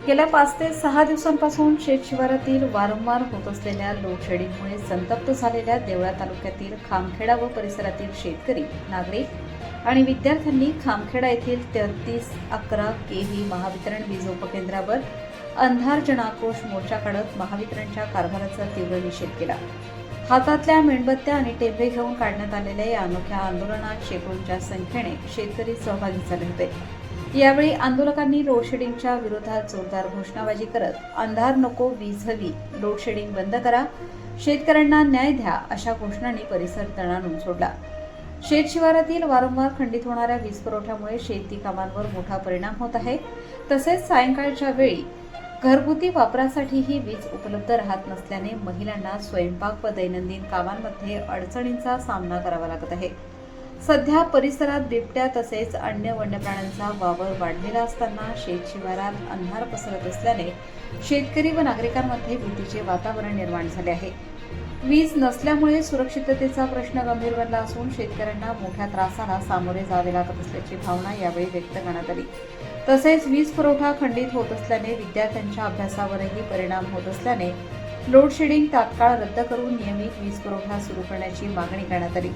गेल्या 5 ते 6 दिवसांपासून शेतशिवारातील वारंवार होत असलेल्या लोडशेडिंगमुळे संतप्त झालेल्या देवळा तालुक्यातील खामखेडा व परिसरातील शेतकरी, नागरिक आणि विद्यार्थ्यांनी खामखेडा येथील 3311 केव्ही महावितरण वीज उपकेंद्रावर अंधार जनाक्रोश मोर्चा काढत महावितरणच्या कारभाराचा तीव्र निषेध केला। हातातल्या मेणबत्त्या आणि टेंबे घेऊन काढण्यात आलेल्या या अनोख्या आंदोलनात शेकडोंच्या संख्येने शेतकरी सहभागी झाले होते। यावेळी आंदोलकांनी लोडशेडिंगच्या विरोधात जोरदार घोषणाबाजी करत अंधार नको, वीज हवी, लोडशेडिंग बंद करा, शेतकऱ्यांना न्याय द्या अशा घोषणांनी परिसर तणावून सोडला। शेतशिवारातील वारंवार खंडित होणाऱ्या वीज पुरवठ्यामुळे शेती कामांवर मोठा परिणाम होत आहे। तसेच सायंकाळच्या वेळी घरगुती वापरासाठीही वीज उपलब्ध राहत नसल्याने महिलांना स्वयंपाक व दैनंदिन कामांमध्ये अडचणींचा सामना करावा लागत आहे। सध्या परिसरात बिबट्या तसेच अन्य वन्यप्राण्यांचा वावर वाढलेला असताना शेतशिवारात अंधार पसरत असल्याने शेतकरी व नागरिकांमध्ये भीतीचे वातावरण निर्माण झाले आहे। वीज नसल्यामुळे सुरक्षिततेचा प्रश्न गंभीर बनला असून शेतकऱ्यांना मोठ्या त्रासाला सामोरे जावे लागत असल्याची भावना यावेळी व्यक्त करण्यात आली। तसेच वीज पुरवठा खंडित होत असल्याने विद्यार्थ्यांच्या अभ्यासावरही परिणाम होत असल्याने लोडशेडिंग तात्काळ रद्द करून नियमित वीज पुरवठा सुरू करण्याची मागणी करण्यात आली।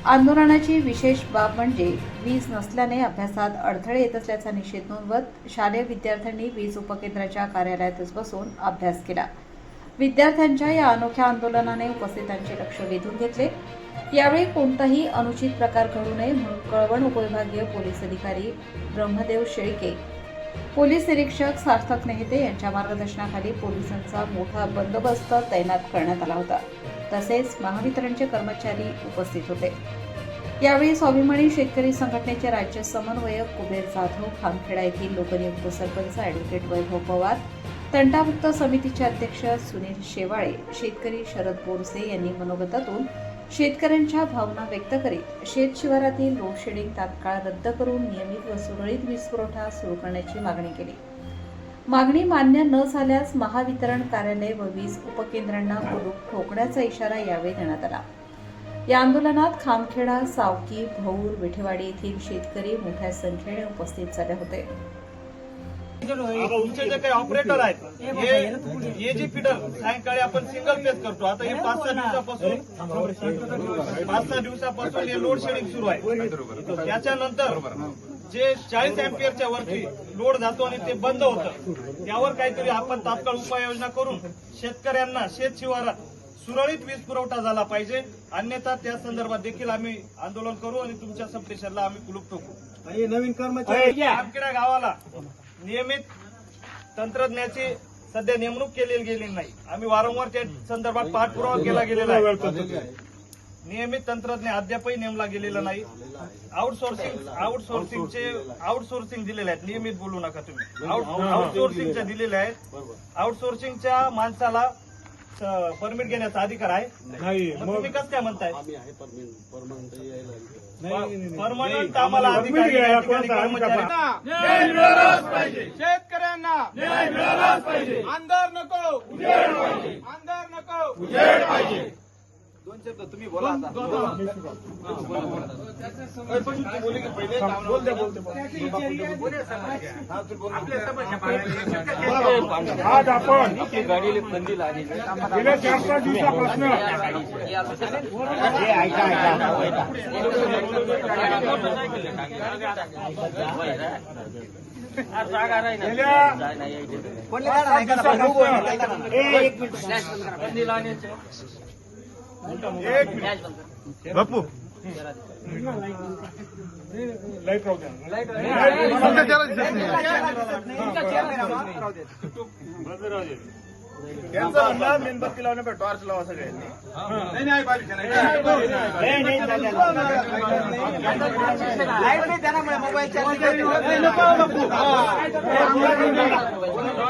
आंदोलनाची विशेष बाब म्हणजे वीज नसल्याने अभ्यासात अडथळे येत असल्याचा निषेध नोंदवत शालेय विद्यार्थ्यांनी वीज उपकेंद्राच्या कार्यालयातच बसून अभ्यास केला। विद्यार्थ्यांच्या या अनोख्या आंदोलनाने उपस्थितांचे लक्ष वेधून घेतले। यावेळी कोणताही अनुचित प्रकार घडू नये म्हणून कळवण उपविभागीय पोलीस अधिकारी ब्रह्मदेव शेळके, पोलीस निरीक्षक सार्थक नेहते यांच्या मार्गदर्शनाखाली पोलिसांचा मोठा बंदोबस्त तैनात करण्यात आला होता। तसेच महावितरणचे कर्मचारी उपस्थित होते। यावेळी स्वाभिमानी शेतकरी संघटनेचे राज्य समन्वयक कुबेर जाधव, खामखेडा येथील लोकनियुक्त सरपंच ॲडव्होकेट वैभव पवार, तंटामुक्त समितीचे अध्यक्ष सुनील शेवाळे, शेतकरी शरद बोरसे यांनी मनोगतातून शेतकऱ्यांच्या भावना व्यक्त करीत शेतशिवारातील लोडशेडिंग तात्काळ रद्द करून नियमित व सुरळीत वीज पुरवठा सुरू करण्याची मागणी केली। मागणी मान्य न झाल्यास महावितरण कार्यालय व वीज उपकेंद्रांना कुलूप ठोकण्याचा इशारा यावेळी देण्यात आला। या आंदोलनात खामखेडा, सावकी, भौर, विठेवाडी येथील शेतकरी मोठ्या संख्येने उपस्थित झाले होते। तुमचे जे काही ऑपरेटर आहेत हे जे फीडर सायंकाळी आपण सिंगल फेज करतो, आता हे 5-6 दिवसापासून हे लोड शेडिंग सुरू आहे। त्याच्यानंतर जे 40 अँपियरच्या वरती लोड जातो आणि ते बंद होतं, त्यावर काहीतरी आपण तात्काळ उपाययोजना करून शेतकऱ्यांना शेत शिवारात सुरळीत वीज पुरवठा झाला पाहिजे, अन्यथा त्या संदर्भात देखील आम्ही आंदोलन करू आणि तुमच्या सबस्टेशनला आम्ही कुलूप ठोकू। नवीन कर्मचारी खामखेडा गावाला नियमित तंत्रज्ञाची सध्या नेमणूक केलेली गेली नाही। आम्ही वारंवार त्या संदर्भात पाठपुरावा केला गेलेला आहे। नियमित तंत्रज्ञ अद्यापही नेमला गेलेला नाही। आउटसोर्सिंग दिलेले आहेत, नियमित बोलू नका तुम्ही, आउटसोर्सिंगच्या दिलेल्या आहेत। आउटसोर्सिंगच्या माणसाला परमिट घेण्याचा अधिकार आहे, मग तुम्ही कसं काय म्हणताय? परमनंट आम्हाला अधिकारी शेतकऱ्यांना न्याय मिळालाच पाहिजे। अंधार नको, उजेड पाहिजे। अंधार नको, उजेड पाहिजे। दोन शब्द तुम्ही बोला आता। आज आपण गेल्या 4-5 दिवसापासून बापू लाईट राहू द्या। यांचं म्हणणं मेणबत्ती लावण्यापेक्षा टॉर्च लावा सगळ्यांनी। लाईट नाही, त्यामुळे मोबाईल चार्जिंग